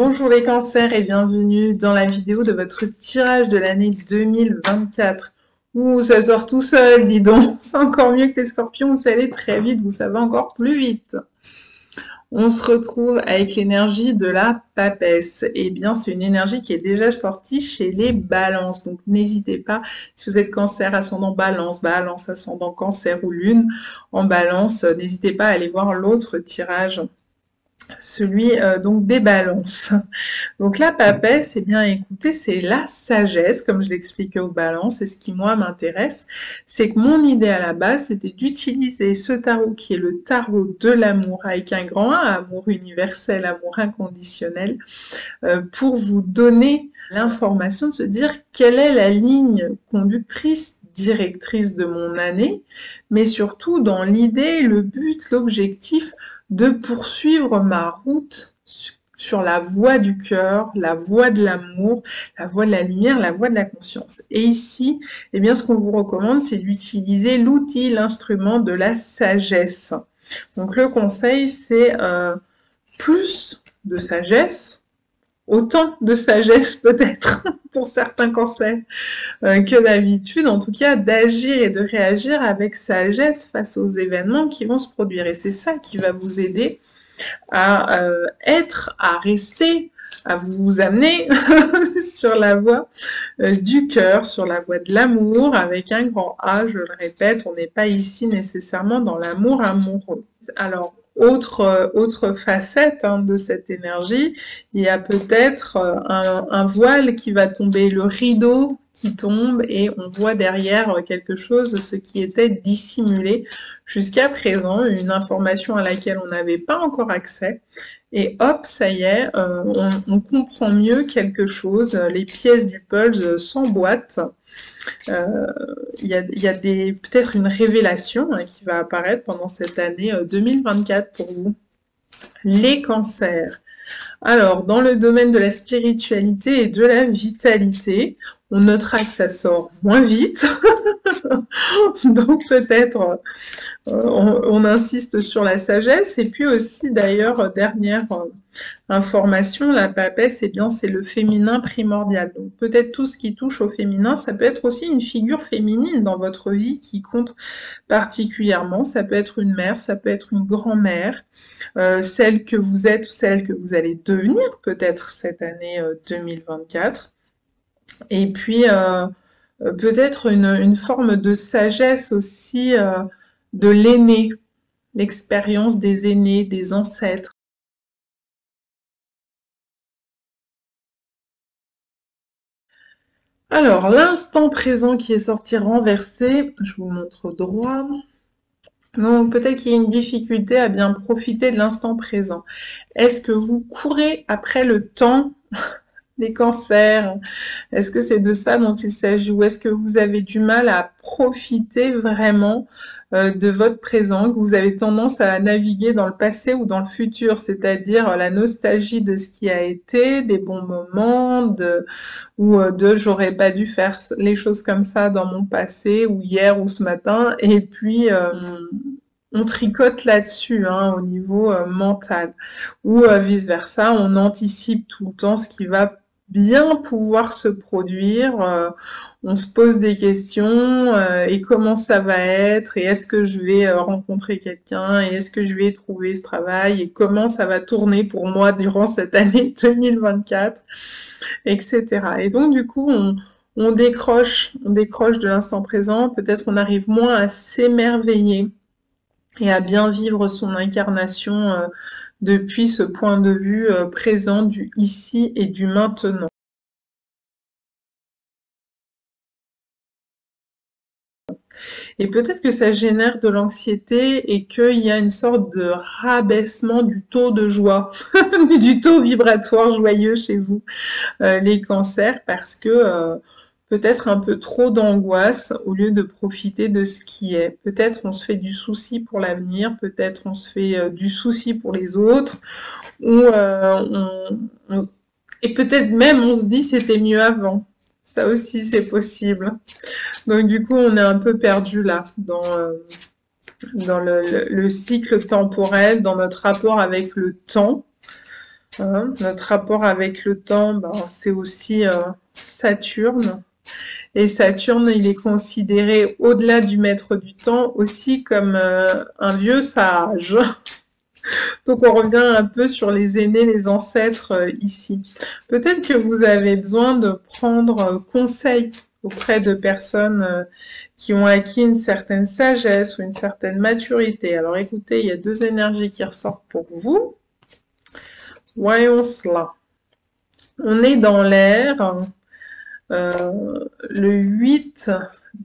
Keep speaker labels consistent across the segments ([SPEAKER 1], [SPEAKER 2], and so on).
[SPEAKER 1] Bonjour les cancers et bienvenue dans la vidéo de votre tirage de l'année 2024. Ouh, ça sort tout seul, dis donc. C'est encore mieux que les scorpions, vous allez très vite, vous savez encore plus vite. On se retrouve avec l'énergie de la papesse. Eh bien, c'est une énergie qui est déjà sortie chez les balances. Donc, n'hésitez pas, si vous êtes cancer, ascendant balance, balance, ascendant cancer ou lune en balance, n'hésitez pas à aller voir l'autre tirage, celui donc des balances. Donc la papesse, eh bien écoutez, c'est la sagesse, comme je l'expliquais aux balances, et ce qui moi m'intéresse, c'est que mon idée à la base, c'était d'utiliser ce tarot qui est le tarot de l'amour, avec un grand A, amour universel, amour inconditionnel, pour vous donner l'information de se dire quelle est la ligne conductrice directrice de mon année, mais surtout dans l'idée, le but, l'objectif de poursuivre ma route sur la voie du cœur, la voie de l'amour, la voie de la lumière, la voie de la conscience. Et ici, eh bien, ce qu'on vous recommande, c'est d'utiliser l'outil, l'instrument de la sagesse. Donc le conseil, c'est plus de sagesse, autant de sagesse peut-être pour certains cancers que d'habitude, en tout cas d'agir et de réagir avec sagesse face aux événements qui vont se produire. Et c'est ça qui va vous aider à rester, à vous amener sur la voie du cœur, sur la voie de l'amour, avec un grand A, je le répète, on n'est pas ici nécessairement dans l'amour amoureux. Alors, autre facette de cette énergie, il y a peut-être un voile qui va tomber, le rideau qui tombe et on voit derrière quelque chose, ce qui était dissimulé jusqu'à présent, une information à laquelle on n'avait pas encore accès. Et hop, ça y est, on comprend mieux quelque chose, les pièces du puzzle s'emboîtent. Il y a peut-être une révélation qui va apparaître pendant cette année 2024 pour vous. Les cancers. Alors, dans le domaine de la spiritualité et de la vitalité, on notera que ça sort moins vite. Donc peut-être on insiste sur la sagesse. Et puis aussi, d'ailleurs, dernière information, la papesse, eh bien, c'est le féminin primordial. Donc peut-être tout ce qui touche au féminin, ça peut être aussi une figure féminine dans votre vie qui compte particulièrement. Ça peut être une mère, ça peut être une grand-mère, celle que vous êtes ou celle que vous allez devenir peut-être cette année 2024. Et puis peut-être une forme de sagesse aussi de l'aîné, l'expérience des aînés, des ancêtres. Alors, l'instant présent qui est sorti renversé, je vous montre droit. Donc, peut-être qu'il y a une difficulté à bien profiter de l'instant présent. Est-ce que vous courez après le temps des cancers? Est-ce que c'est de ça dont il s'agit? Ou est-ce que vous avez du mal à profiter vraiment de votre présent, que vous avez tendance à naviguer dans le passé ou dans le futur, c'est-à-dire la nostalgie de ce qui a été, des bons moments, ou de j'aurais pas dû faire les choses comme ça dans mon passé, ou hier ou ce matin, et puis on tricote là-dessus au niveau mental, ou vice-versa, on anticipe tout le temps ce qui va bien pouvoir se produire, on se pose des questions, et comment ça va être, et est-ce que je vais rencontrer quelqu'un, et est-ce que je vais trouver ce travail, et comment ça va tourner pour moi durant cette année 2024, etc. Et donc du coup, on décroche de l'instant présent, peut-être on arrive moins à s'émerveiller et à bien vivre son incarnation depuis ce point de vue présent du ici et du maintenant. Et peut-être que ça génère de l'anxiété et qu'il y a une sorte de rabaissement du taux de joie, du taux vibratoire joyeux chez vous, les cancers, parce que peut-être un peu trop d'angoisse au lieu de profiter de ce qui est. Peut-être on se fait du souci pour l'avenir, peut-être on se fait du souci pour les autres, ou et peut-être même on se dit c'était mieux avant. Ça aussi c'est possible. Donc du coup on est un peu perdu là dans le cycle temporel, dans notre rapport avec le temps. Hein. Notre rapport avec le temps, ben, c'est aussi Saturne. Et Saturne, il est considéré, au-delà du maître du temps, aussi comme un vieux sage. Donc on revient un peu sur les aînés, les ancêtres ici. Peut-être que vous avez besoin de prendre conseil auprès de personnes qui ont acquis une certaine sagesse ou une certaine maturité. Alors écoutez, il y a deux énergies qui ressortent pour vous. Voyons cela. On est dans l'air, le 8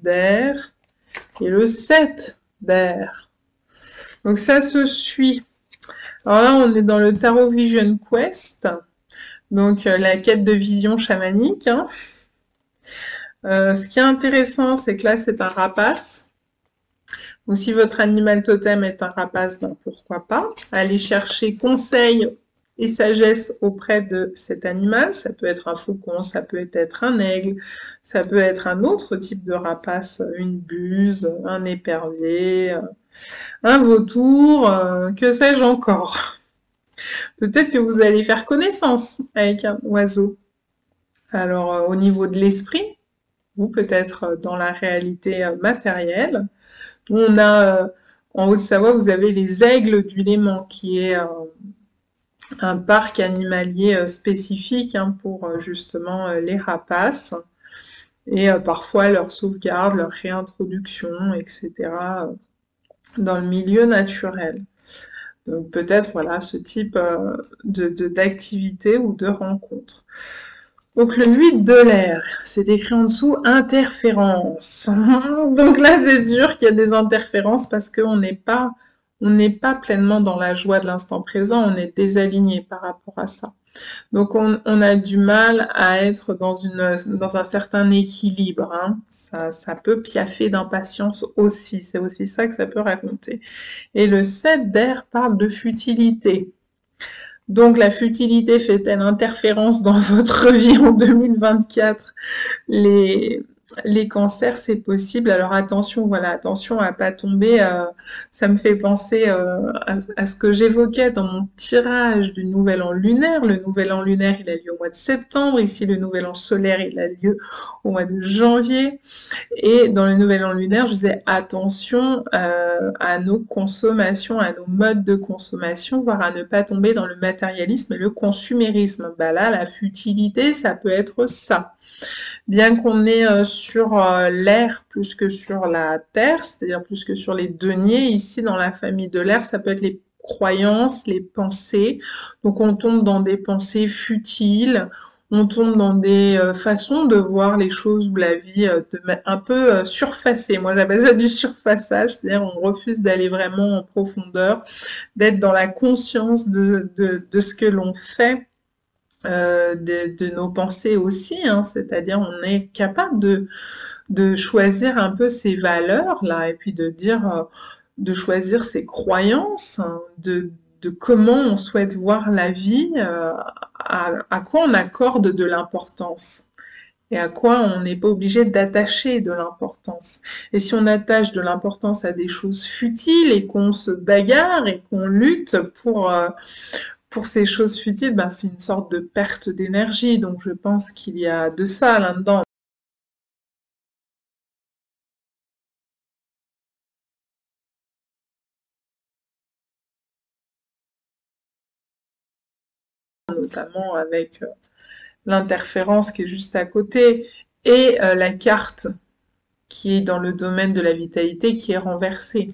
[SPEAKER 1] d'air et le 7 d'air. Donc ça se suit. Alors là, on est dans le Tarot Vision Quest, donc la quête de vision chamanique. Hein. Ce qui est intéressant, c'est que là, c'est un rapace. Donc si votre animal totem est un rapace, ben pourquoi pas. Allez chercher conseil et sagesse auprès de cet animal. Ça peut être un faucon, ça peut être un aigle, ça peut être un autre type de rapace, une buse, un épervier, un vautour, que sais-je encore. Peut-être que vous allez faire connaissance avec un oiseau. Alors au niveau de l'esprit, ou peut-être dans la réalité matérielle, on a en Haute-Savoie, vous avez les aigles du Léman, qui est un parc animalier spécifique hein, pour justement les rapaces et parfois leur sauvegarde, leur réintroduction, etc. Dans le milieu naturel. Donc peut-être voilà ce type d'activité ou de rencontre. Donc le 8 de l'air, c'est écrit en dessous interférence. Donc là c'est sûr qu'il y a des interférences parce qu'on n'est pas pleinement dans la joie de l'instant présent, on est désaligné par rapport à ça. Donc on a du mal à être dans un certain équilibre. Hein. Ça peut piaffer d'impatience aussi, c'est aussi ça que ça peut raconter. Et le 7 d'air parle de futilité. Donc la futilité fait-elle interférence dans votre vie en 2024? Les cancers, c'est possible. Alors attention, voilà, attention à pas tomber. Ça me fait penser à ce que j'évoquais dans mon tirage du Nouvel An lunaire. Le Nouvel An lunaire, il a lieu au mois de septembre. Ici, le Nouvel An solaire, il a lieu au mois de janvier. Et dans le Nouvel An lunaire, je disais attention à nos consommations, à nos modes de consommation, voire à ne pas tomber dans le matérialisme et le consumérisme. Bah là, la futilité, ça peut être ça. Bien qu'on est sur l'air plus que sur la terre, c'est-à-dire plus que sur les deniers, ici dans la famille de l'air, ça peut être les croyances, les pensées. Donc on tombe dans des pensées futiles, on tombe dans des façons de voir les choses ou la vie un peu surfacée. Moi j'appelle ça du surfaçage, c'est-à-dire on refuse d'aller vraiment en profondeur, d'être dans la conscience de ce que l'on fait. De nos pensées aussi, hein, c'est-à-dire on est capable de choisir un peu ses valeurs là et puis de dire de choisir ses croyances, hein, de comment on souhaite voir la vie, à quoi on accorde de l'importance et à quoi on n'est pas obligé d'attacher de l'importance. Et si on attache de l'importance à des choses futiles et qu'on se bagarre et qu'on lutte pour ces choses futiles, ben, c'est une sorte de perte d'énergie, donc je pense qu'il y a de ça là-dedans. Notamment avec l'interférence qui est juste à côté, et la carte qui est dans le domaine de la vitalité qui est renversée.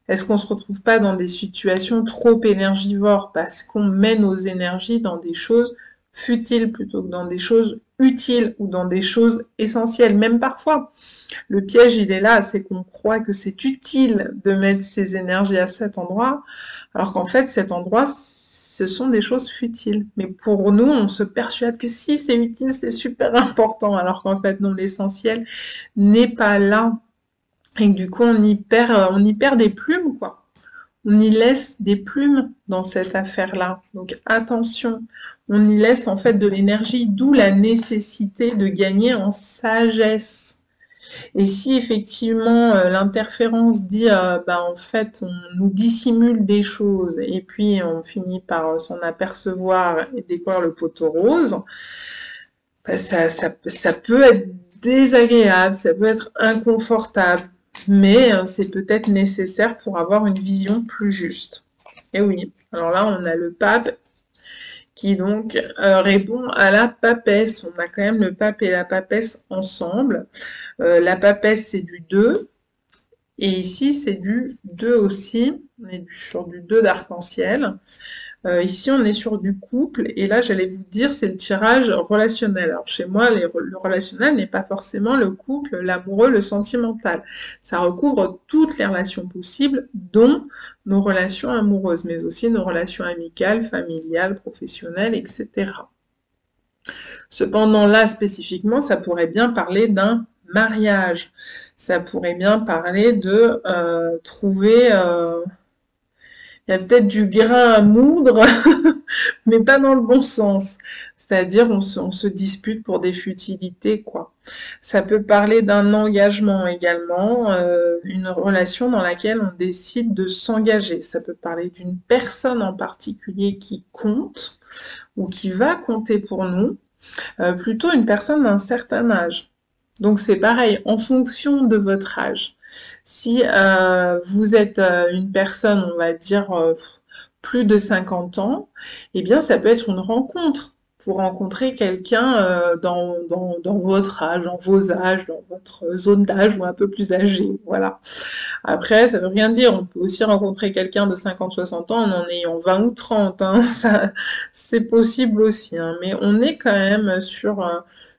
[SPEAKER 1] Est-ce qu'on ne se retrouve pas dans des situations trop énergivores parce qu'on met nos énergies dans des choses futiles plutôt que dans des choses utiles ou dans des choses essentielles, même parfois. Le piège, il est là, c'est qu'on croit que c'est utile de mettre ses énergies à cet endroit, alors qu'en fait, cet endroit, ce sont des choses futiles. Mais pour nous, on se persuade que si c'est utile, c'est super important, alors qu'en fait, non, l'essentiel n'est pas là. Et du coup, on y perd des plumes, quoi. On y laisse des plumes dans cette affaire-là. Donc attention, on y laisse en fait de l'énergie, d'où la nécessité de gagner en sagesse. Et si effectivement l'interférence dit bah, en fait on nous dissimule des choses et puis on finit par s'en apercevoir et découvrir le poteau rose, bah, ça peut être désagréable, ça peut être inconfortable, mais c'est peut-être nécessaire pour avoir une vision plus juste. Et oui, alors là on a le pape qui donc répond à la papesse. On a quand même le pape et la papesse ensemble. La papesse, c'est du 2. Et ici, c'est du 2 aussi. On est sur du 2 d'arc-en-ciel. Ici, on est sur du couple. Et là, j'allais vous dire, c'est le tirage relationnel. Alors, chez moi, le relationnel n'est pas forcément le couple, l'amoureux, le sentimental. Ça recouvre toutes les relations possibles, dont nos relations amoureuses, mais aussi nos relations amicales, familiales, professionnelles, etc. Cependant, là, spécifiquement, ça pourrait bien parler d'un mariage. Ça pourrait bien parler de trouver... il y a peut-être du grain à moudre, mais pas dans le bon sens. C'est-à-dire, on se dispute pour des futilités, quoi. Ça peut parler d'un engagement également, une relation dans laquelle on décide de s'engager. Ça peut parler d'une personne en particulier qui compte ou qui va compter pour nous, plutôt une personne d'un certain âge. Donc c'est pareil, en fonction de votre âge. Si vous êtes une personne, on va dire, plus de 50 ans, eh bien ça peut être une rencontre. Vous rencontrez quelqu'un dans votre âge, dans vos âges, dans votre zone d'âge ou un peu plus âgé, voilà. Après, ça veut rien dire, on peut aussi rencontrer quelqu'un de 50-60 ans en ayant 20 ou 30, hein. Ça, c'est possible aussi, hein. Mais on est quand même sur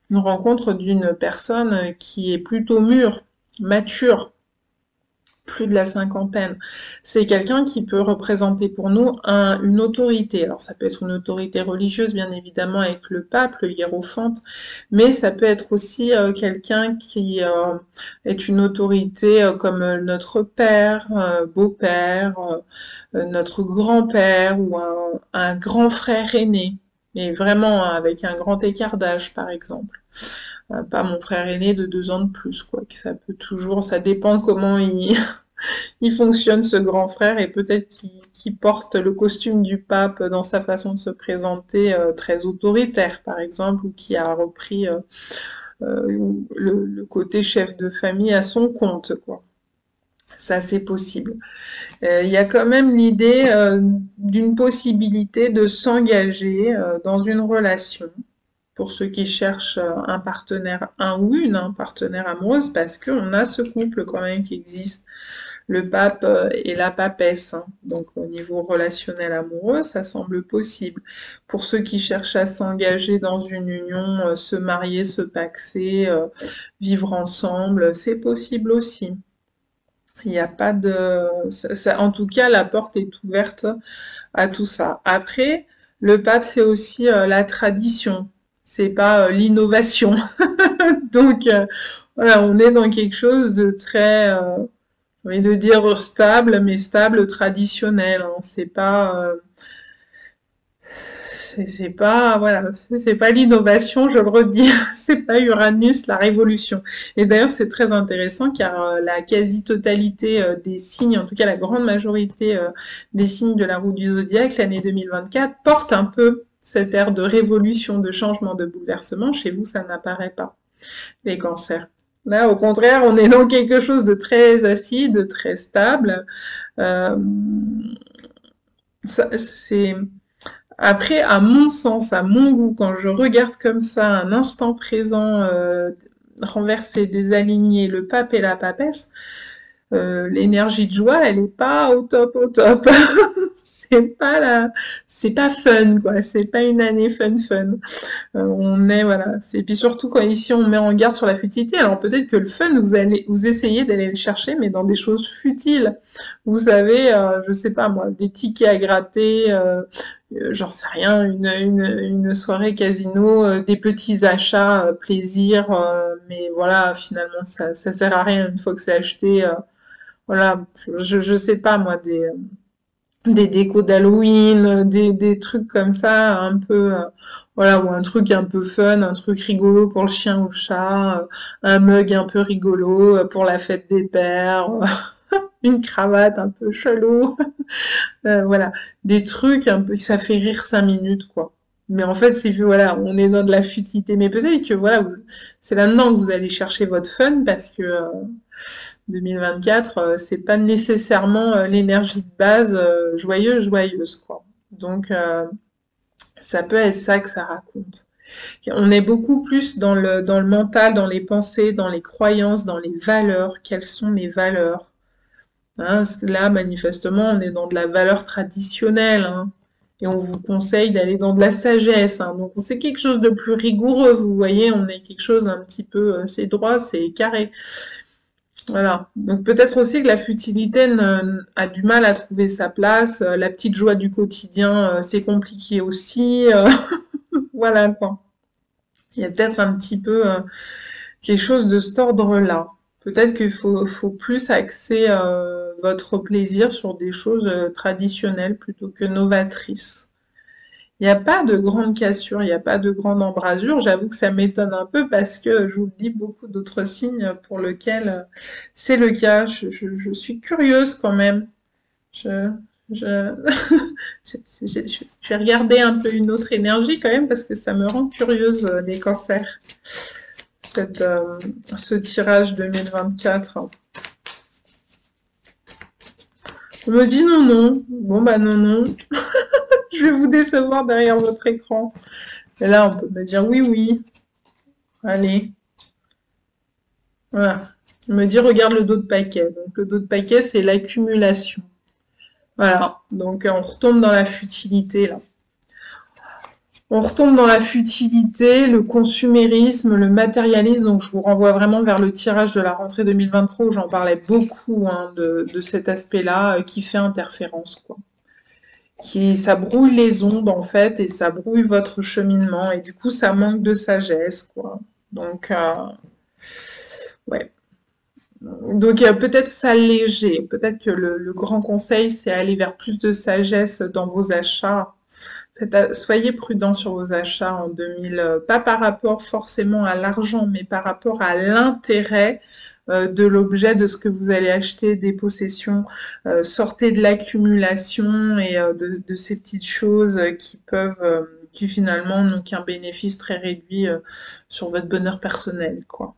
[SPEAKER 1] une rencontre d'une personne qui est plutôt mûre, mature, plus de la cinquantaine. C'est quelqu'un qui peut représenter pour nous une autorité. Alors ça peut être une autorité religieuse, bien évidemment, avec le pape, le hiérophante, mais ça peut être aussi quelqu'un qui est une autorité comme notre père, beau-père, notre grand-père ou un grand frère aîné, mais vraiment avec un grand écart d'âge, par exemple. Pas mon frère aîné de 2 ans de plus, quoi. Que ça peut toujours, ça dépend comment il fonctionne ce grand frère et peut-être qu'il porte le costume du pape dans sa façon de se présenter très autoritaire, par exemple, ou qui a repris le côté chef de famille à son compte, quoi. Ça, c'est possible. Il y a quand même l'idée d'une possibilité de s'engager dans une relation pour ceux qui cherchent un partenaire, un ou une partenaire amoureuse, parce qu'on a ce couple quand même qui existe, le pape et la papesse. Hein. Donc au niveau relationnel amoureux, ça semble possible. Pour ceux qui cherchent à s'engager dans une union, se marier, se paxer, vivre ensemble, c'est possible aussi. Il n'y a pas de... en tout cas, la porte est ouverte à tout ça. Après, le pape, c'est aussi la tradition. C'est pas l'innovation. Donc, voilà, on est dans quelque chose de très, j'ai envie de dire stable, mais stable traditionnel. Hein. C'est pas, voilà, c'est pas l'innovation, je le redis, c'est pas Uranus, la révolution. Et d'ailleurs, c'est très intéressant car la quasi-totalité des signes, en tout cas la grande majorité des signes de la roue du zodiaque, l'année 2024, porte un peu cette ère de révolution, de changement, de bouleversement. Chez vous, ça n'apparaît pas, les cancers. Là, au contraire, on est dans quelque chose de très acide, de très stable. C'est... Après, à mon sens, à mon goût, quand je regarde comme ça un instant présent renversé, désaligné, le pape et la papesse, l'énergie de joie, elle est pas au top, au top. C'est pas fun, quoi. C'est pas une année fun. On est, voilà. Et puis surtout quand ici on met en garde sur la futilité. Alors peut-être que le fun, vous essayez d'aller le chercher, mais dans des choses futiles. Vous savez, je sais pas moi, des tickets à gratter, j'en sais rien, une soirée casino, des petits achats, plaisir, mais voilà, finalement ça sert à rien une fois que c'est acheté. Voilà, je sais pas moi, des décos d'Halloween, des trucs comme ça, un peu, voilà, ou un truc un peu fun, un truc rigolo pour le chien ou le chat, un mug un peu rigolo pour la fête des pères, une cravate un peu chelou, voilà, des trucs un peu, ça fait rire 5 minutes, quoi. Mais en fait, c'est voilà, on est dans de la futilité. Mais peut-être que voilà, c'est là-dedans que vous allez chercher votre fun parce que 2024, c'est pas nécessairement l'énergie de base joyeuse, quoi. Donc, ça peut être ça que ça raconte. On est beaucoup plus dans le mental, dans les pensées, dans les croyances, dans les valeurs. Quelles sont mes valeurs? Hein, là, manifestement, on est dans de la valeur traditionnelle, hein, et on vous conseille d'aller dans de la sagesse. Hein. Donc, c'est quelque chose de plus rigoureux, vous voyez, on est quelque chose un petit peu, c'est droit, c'est carré. Voilà. Donc peut-être aussi que la futilité a du mal à trouver sa place. La petite joie du quotidien, c'est compliqué aussi. Voilà quoi. Il y a peut-être un petit peu quelque chose de cet ordre-là. Peut-être qu'il faut plus axer votre plaisir sur des choses traditionnelles plutôt que novatrices. Il n'y a pas de grande cassure, il n'y a pas de grande embrasure. J'avoue que ça m'étonne un peu parce que je vous le dis, beaucoup d'autres signes pour lesquels c'est le cas. Je suis curieuse quand même. Je, je, je vais regarder un peu une autre énergie quand même parce que ça me rend curieuse, les cancers, ce tirage 2024. On me dit non, non. Bon, bah non, non. Je vais vous décevoir derrière votre écran. Et là, on peut me dire oui, oui. Allez. Voilà. On me dit regarde le dos de paquet. Donc le dos de paquet, c'est l'accumulation. Voilà. Donc on retombe dans la futilité là. On retombe dans la futilité, le consumérisme, le matérialisme. Donc je vous renvoie vraiment vers le tirage de la rentrée 2023 où j'en parlais beaucoup hein, de cet aspect-là qui fait interférence, quoi. Ça brouille les ondes en fait et ça brouille votre cheminement et du coup ça manque de sagesse, quoi. Donc ouais. Donc peut-être s'alléger, peut-être que le grand conseil c'est aller vers plus de sagesse dans vos achats. Soyez prudent sur vos achats en 2000, pas par rapport forcément à l'argent, mais par rapport à l'intérêt de l'objet, de ce que vous allez acheter, des possessions. Sortez de l'accumulation et de ces petites choses qui finalement n'ont qu'un bénéfice très réduit sur votre bonheur personnel, quoi.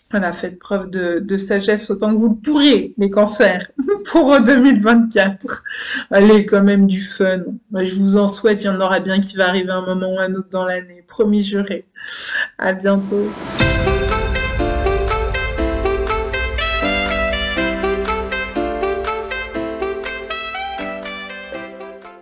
[SPEAKER 1] Voilà, faites preuve de sagesse autant que vous le pourrez, les cancers, pour 2024. Allez, quand même du fun. Je vous en souhaite, il y en aura bien qui va arriver un moment ou un autre dans l'année. Promis, juré. À bientôt.